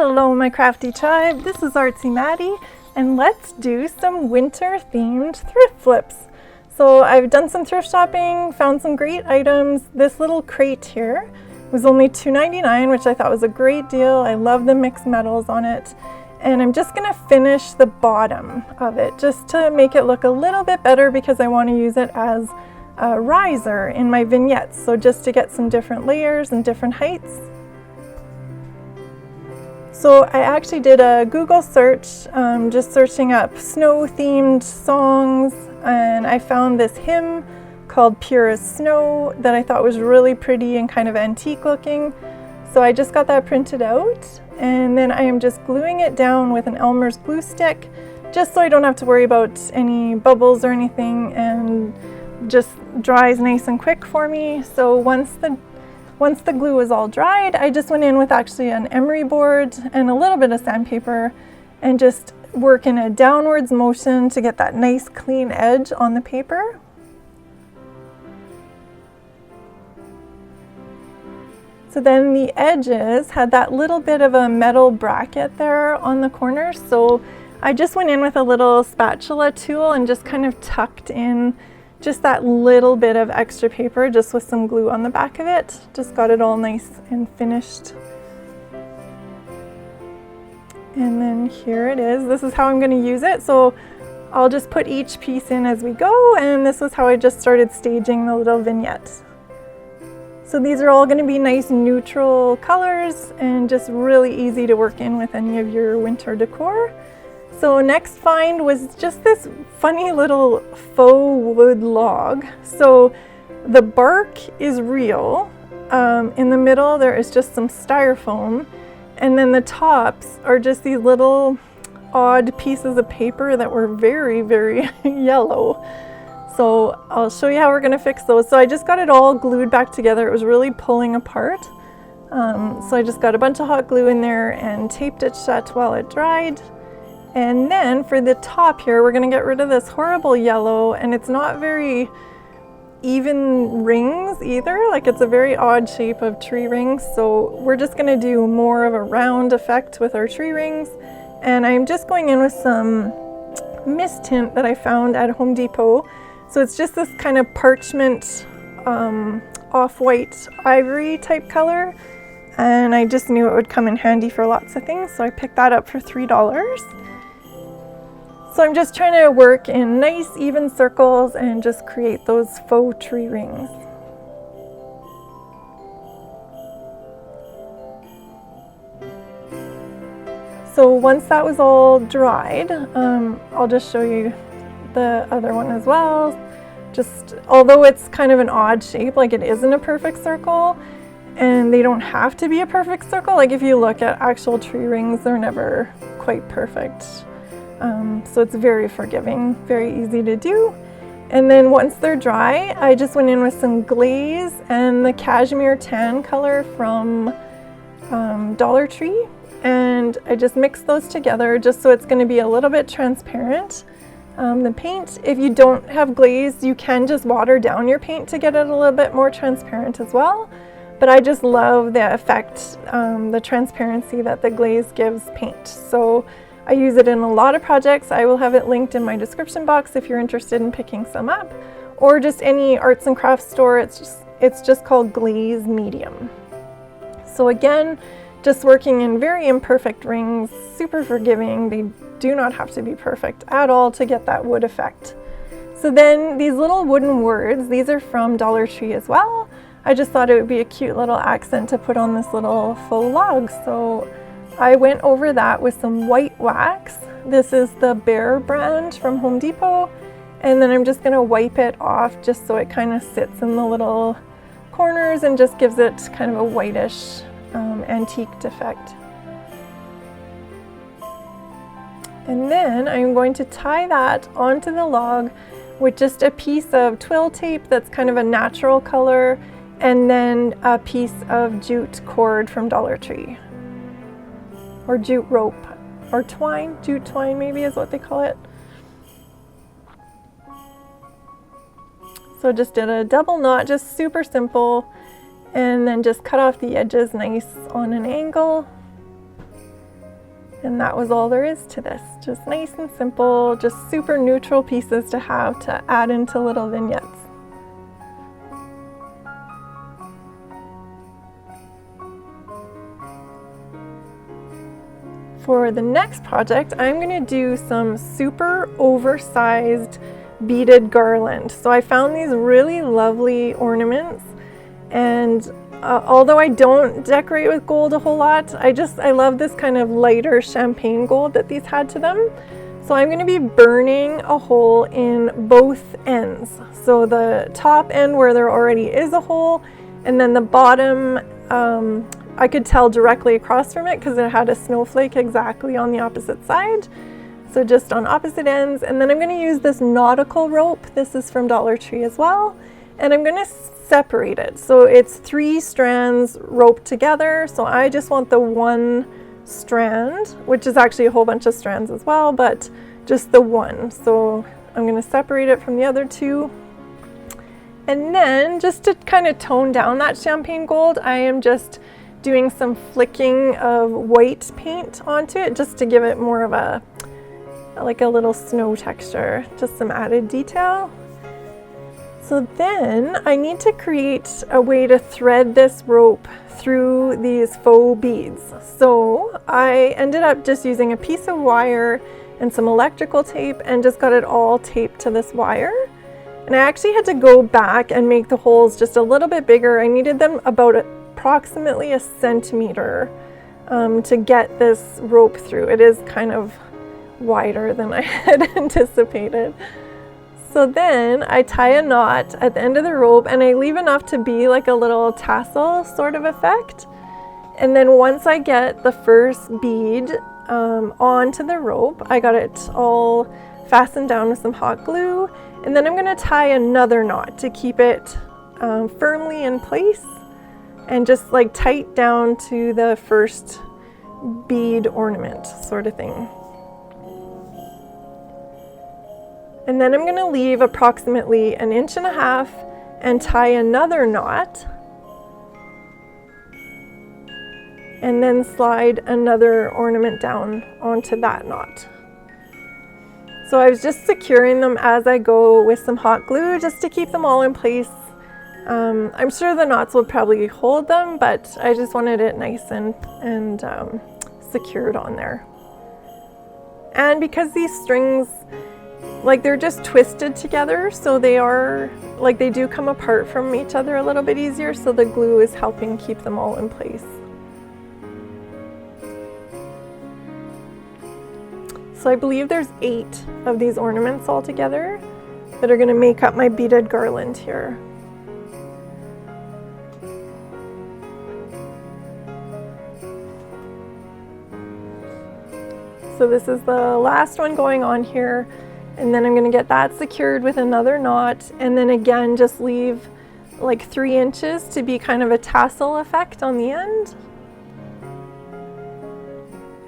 Hello my crafty tribe, this is Artsy Maddie and let's do some winter themed thrift flips. So I've done some thrift shopping, found some great items. This little crate here was only $2.99, which I thought was a great deal. I love the mixed metals on it. And I'm just gonna finish the bottom of it just to make it look a little bit better because I want to use it as a riser in my vignettes. So just to get some different layers and different heights. So I actually did a Google search, just searching up snow themed songs, and I found this hymn called Pure as Snow that I thought was really pretty and kind of antique looking. So I just got that printed out, and then I am just gluing it down with an Elmer's glue stick, just so I don't have to worry about any bubbles or anything, and just dries nice and quick for me. So once the glue was all dried, I just went in with actually an emery board and a little bit of sandpaper and just work in a downwards motion to get that nice clean edge on the paper. So then the edges had that little bit of a metal bracket there on the corners. So I just went in with a little spatula tool and just kind of tucked in just that little bit of extra paper just with some glue on the back of it. Just got it all nice and finished. And then here it is. This is how I'm going to use it. So I'll just put each piece in as we go, and this is how I just started staging the little vignette. So these are all going to be nice neutral colors and just really easy to work in with any of your winter decor. So next find was just this funny little faux wood log. So the bark is real. In the middle there is just some styrofoam, and then the tops are just these little odd pieces of paper that were very, very yellow. So I'll show you how we're gonna fix those. So I just got it all glued back together. It was really pulling apart. So I just got a bunch of hot glue in there and taped it shut while it dried. And then for the top here, we're gonna get rid of this horrible yellow, and it's not very even rings either. Like, it's a very odd shape of tree rings. So we're just gonna do more of a round effect with our tree rings. And I'm just going in with some mist tint that I found at Home Depot. So it's just this kind of parchment, off-white ivory type color. And I just knew it would come in handy for lots of things. So I picked that up for $3. So I'm just trying to work in nice even circles and just create those faux tree rings. So once that was all dried, I'll just show you the other one as well. Just, although it's kind of an odd shape, like it isn't a perfect circle, and they don't have to be a perfect circle. Like if you look at actual tree rings, they're never quite perfect. So it's very forgiving, very easy to do. And then once they're dry, I just went in with some glaze and the cashmere tan color from Dollar Tree. And I just mixed those together just so it's going to be a little bit transparent. The paint, if you don't have glaze, you can just water down your paint to get it a little bit more transparent as well. But I just love the effect, the transparency that the glaze gives paint. So I use it in a lot of projects. I will have it linked in my description box if you're interested in picking some up, or just any arts and crafts store. It's just called Glaze Medium. So again, just working in very imperfect rings, super forgiving. They do not have to be perfect at all to get that wood effect. So then these little wooden words, these are from Dollar Tree as well. I just thought it would be a cute little accent to put on this little faux log. So I went over that with some white wax. This is the Bear brand from Home Depot. And then I'm just gonna wipe it off just so it kind of sits in the little corners and just gives it kind of a whitish antiqued effect. And then I'm going to tie that onto the log with just a piece of twill tape that's kind of a natural color, and then a piece of jute cord from Dollar Tree. Or jute rope, or twine, jute twine maybe is what they call it. So just did a double knot, just super simple, and then just cut off the edges nice on an angle. And that was all there is to this. Just nice and simple, just super neutral pieces to have to add into little vignettes. For the next project, I'm going to do some super oversized beaded garland. So I found these really lovely ornaments, and although I don't decorate with gold a whole lot, I love this kind of lighter champagne gold that these had to them. So I'm going to be burning a hole in both ends. So the top end where there already is a hole, and then the bottom, I could tell directly across from it because it had a snowflake exactly on the opposite side. So just on opposite ends. And then I'm going to use this nautical rope. This is from Dollar Tree as well. And I'm going to separate it. So it's 3 strands roped together. So I just want the one strand, which is actually a whole bunch of strands as well, but just the one. So I'm going to separate it from the other 2. And then just to kind of tone down that champagne gold, I am just doing some flicking of white paint onto it just to give it more of a, like a little snow texture, just some added detail. So then I need to create a way to thread this rope through these faux beads. So I ended up just using a piece of wire and some electrical tape and just got it all taped to this wire. And I actually had to go back and make the holes just a little bit bigger. I needed them about approximately 1 centimeter to get this rope through. It is kind of wider than I had anticipated. So then I tie a knot at the end of the rope and I leave enough to be like a little tassel sort of effect. And then once I get the first bead onto the rope, I got it all fastened down with some hot glue. And then I'm going to tie another knot to keep it firmly in place and just like tight down to the first bead ornament sort of thing. And then I'm going to leave approximately 1.5 inches and tie another knot, and then slide another ornament down onto that knot. So I was just securing them as I go with some hot glue just to keep them all in place. I'm sure the knots will probably hold them, but I just wanted it nice and secured on there. And because these strings, like, they're just twisted together, so they are, like, they do come apart from each other a little bit easier, so the glue is helping keep them all in place. So I believe there's 8 of these ornaments all together that are going to make up my beaded garland here. So this is the last one going on here, and then I'm going to get that secured with another knot, and then again just leave like 3 inches to be kind of a tassel effect on the end.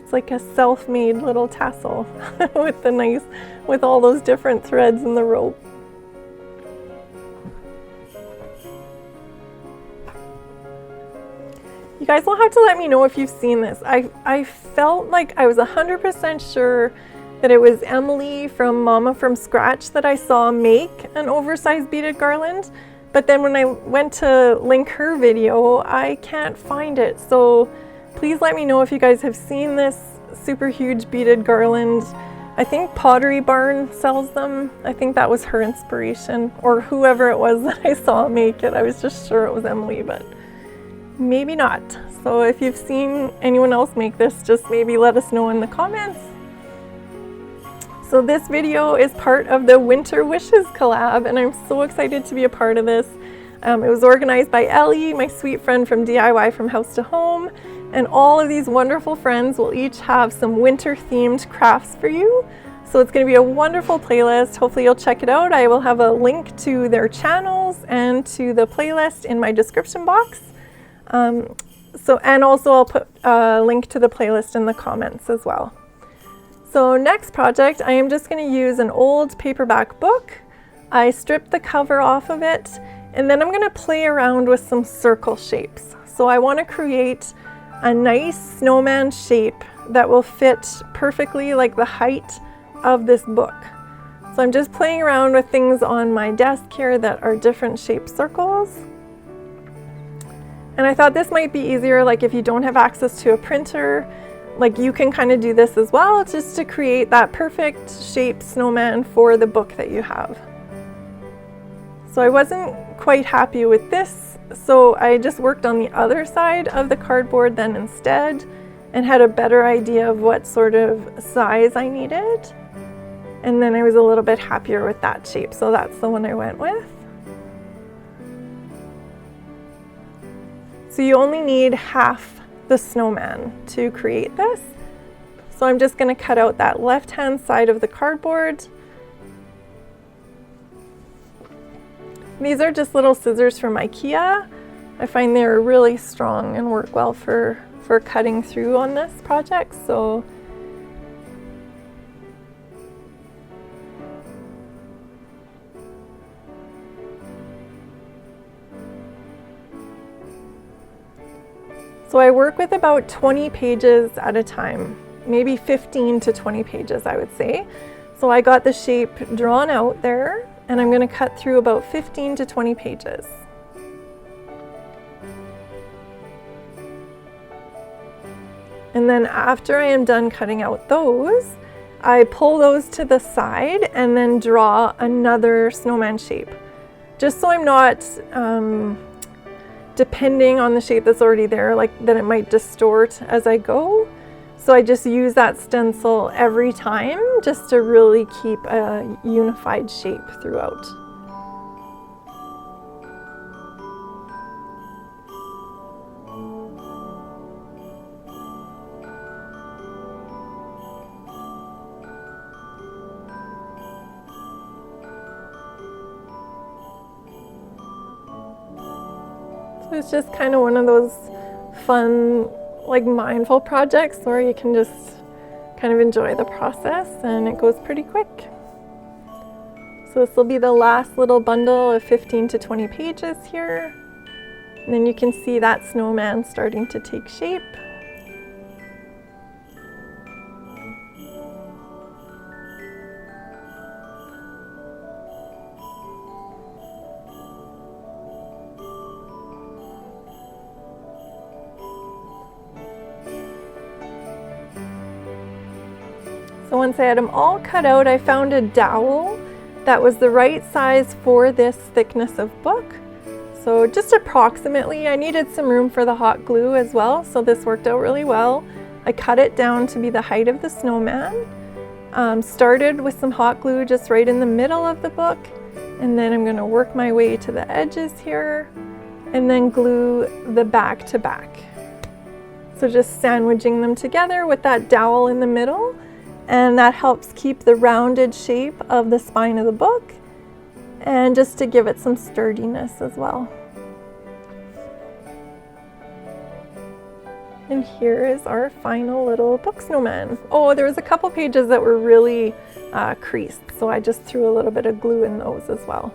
It's like a self-made little tassel with all those different threads in the rope. You guys will have to let me know if you've seen this. I felt like I was 100% sure that it was Emily from Mama from Scratch that I saw make an oversized beaded garland, but then when I went to link her video, I can't find it. So please let me know if you guys have seen this super huge beaded garland. I think Pottery Barn sells them. I think that was her inspiration, or whoever it was that I saw make it. I was just sure it was Emily, but maybe not. So if you've seen anyone else make this, just maybe let us know in the comments. So this video is part of the Winter Wishes collab, and I'm so excited to be a part of this. It was organized by Ellie, my sweet friend from DIY from House to Home, and all of these wonderful friends will each have some winter themed crafts for you. So it's going to be a wonderful playlist. Hopefully you'll check it out. I will have a link to their channels and to the playlist in my description box. And also I'll put a link to the playlist in the comments as well. So next project, I am just going to use an old paperback book. I stripped the cover off of it, and then I'm going to play around with some circle shapes. So I want to create a nice snowman shape that will fit perfectly like the height of this book. So I'm just playing around with things on my desk here that are different shaped circles. And I thought this might be easier, like if you don't have access to a printer, like you can kind of do this as well, just to create that perfect shaped snowman for the book that you have. So I wasn't quite happy with this, so I just worked on the other side of the cardboard then instead, and had a better idea of what sort of size I needed. And then I was a little bit happier with that shape, so that's the one I went with. So you only need half the snowman to create this. So I'm just going to cut out that left-hand side of the cardboard. These are just little scissors from IKEA. I find they're really strong and work well for cutting through on this project. So I work with about 20 pages at a time, maybe 15 to 20 pages, I would say. So I got the shape drawn out there, and I'm going to cut through about 15 to 20 pages. And then after I am done cutting out those, I pull those to the side and then draw another snowman shape, just so I'm not depending on the shape that's already there, like that it might distort as I go. So I just use that stencil every time just to really keep a unified shape throughout. So it's just kind of one of those fun, like mindful projects where you can just kind of enjoy the process, and it goes pretty quick. So this will be the last little bundle of 15 to 20 pages here. And then you can see that snowman starting to take shape. So once I had them all cut out, I found a dowel that was the right size for this thickness of book. So just approximately, I needed some room for the hot glue as well, so this worked out really well. I cut it down to be the height of the snowman. Started with some hot glue just right in the middle of the book, and then I'm going to work my way to the edges here and then glue the back to back. So just sandwiching them together with that dowel in the middle. And that helps keep the rounded shape of the spine of the book, and just to give it some sturdiness as well. And here is our final little book snowman. Oh, there was a couple pages that were really creased, so I just threw a little bit of glue in those as well.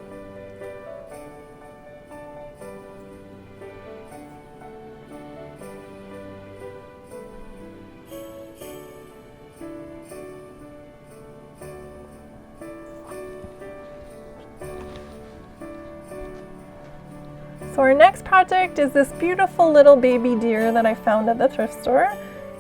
So our next project is this beautiful little baby deer that I found at the thrift store.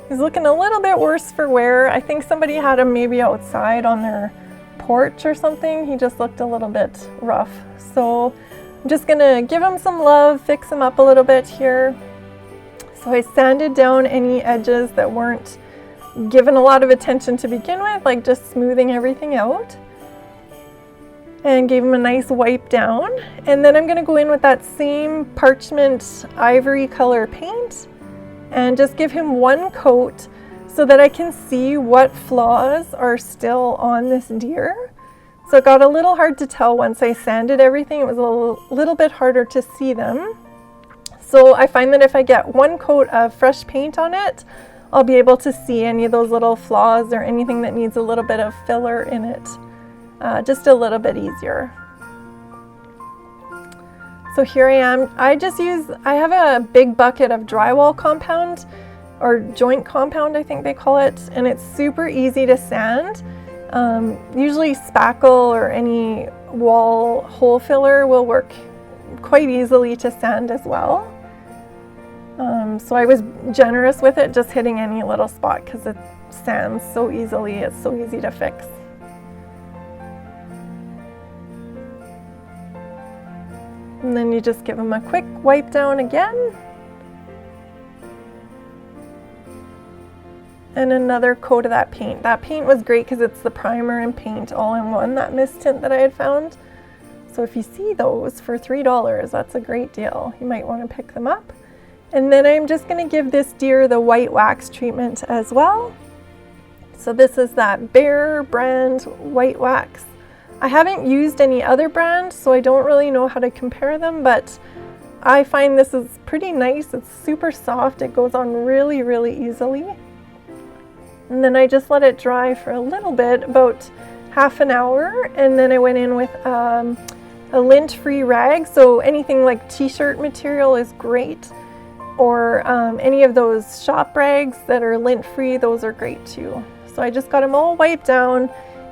He's looking a little bit worse for wear. I think somebody had him maybe outside on their porch or something. He just looked a little bit rough. So I'm just gonna give him some love, fix him up a little bit here. So I sanded down any edges that weren't given a lot of attention to begin with, like just smoothing everything out. And gave him a nice wipe down. And then I'm going to go in with that same parchment ivory color paint and just give him one coat so that I can see what flaws are still on this deer. So it got a little hard to tell once I sanded everything. It was a little bit harder to see them. So I find that if I get one coat of fresh paint on it, I'll be able to see any of those little flaws or anything that needs a little bit of filler in it. Just a little bit easier. So here I am. I have a big bucket of drywall compound, or joint compound, I think they call it, and it's super easy to sand. Usually spackle or any wall hole filler will work quite easily to sand as well. So I was generous with it, just hitting any little spot because it sands so easily. It's so easy to fix. And then you just give them a quick wipe down again. And another coat of that paint. That paint was great because it's the primer and paint all in one, that mist tint that I had found. So if you see those for $3, that's a great deal. You might want to pick them up. And then I'm just going to give this deer the white wax treatment as well. So this is that Bear brand white wax. I haven't used any other brand, so I don't really know how to compare them, but I find this is pretty nice. It's super soft. It goes on really, really easily. And then I just let it dry for a little bit, about half an hour, and then I went in with a lint-free rag. So anything like t-shirt material is great, or any of those shop rags that are lint-free, those are great too. So I just got them all wiped down,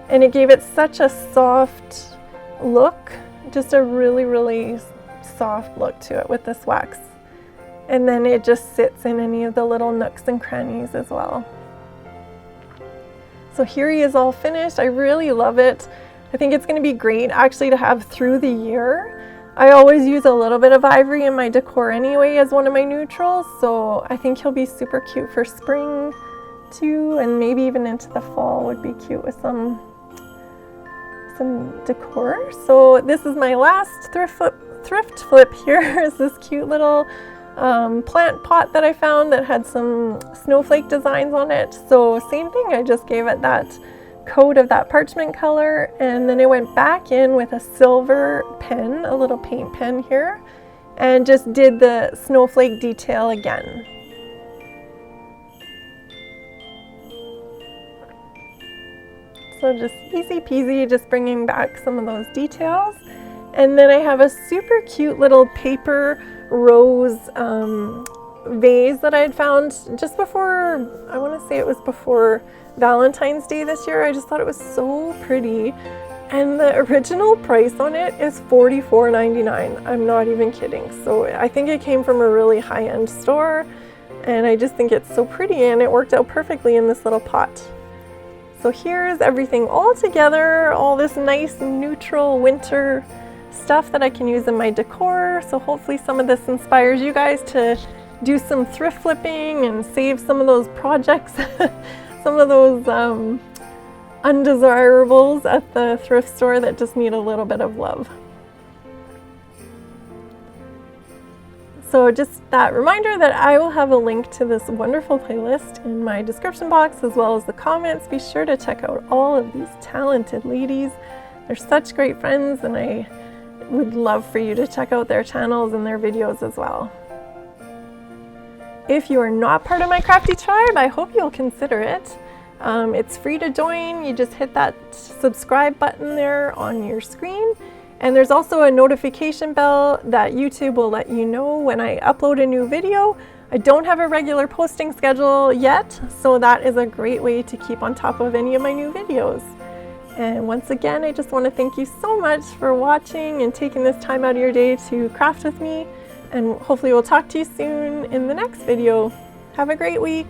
and it gave it such a soft look, just a really, really soft look to it with this wax. And then it just sits in any of the little nooks and crannies as well. So here he is all finished. I really love it. I think it's going to be great actually to have through the year. I always use a little bit of ivory in my decor anyway as one of my neutrals, so I think he'll be super cute for spring too, and maybe even into the fall would be cute with some decor. So this is my last thrift flip here. Is this cute little plant pot that I found that had some snowflake designs on it. So same thing, I just gave it that coat of that parchment color, and then I went back in with a silver pen, a little paint pen here, and just did the snowflake detail again. So just easy peasy, just bringing back some of those details. And then I have a super cute little paper rose vase that I had found just before, I want to say it was before Valentine's Day this year. I just thought it was so pretty. And the original price on it is $44.99. I'm not even kidding. So I think it came from a really high-end store, and I just think it's so pretty, and it worked out perfectly in this little pot. So here's everything all together, all this nice neutral winter stuff that I can use in my decor. So hopefully some of this inspires you guys to do some thrift flipping and save some of those projects, some of those undesirables at the thrift store that just need a little bit of love. So just that reminder that I will have a link to this wonderful playlist in my description box as well as the comments. Be sure to check out all of these talented ladies. They're such great friends, and I would love for you to check out their channels and their videos as well. If you are not part of my crafty tribe, I hope you'll consider it. It's free to join. You just hit that subscribe button there on your screen. And there's also a notification bell that YouTube will let you know when I upload a new video. I don't have a regular posting schedule yet, so that is a great way to keep on top of any of my new videos. And once again, I just want to thank you so much for watching and taking this time out of your day to craft with me. And hopefully we'll talk to you soon in the next video. Have a great week.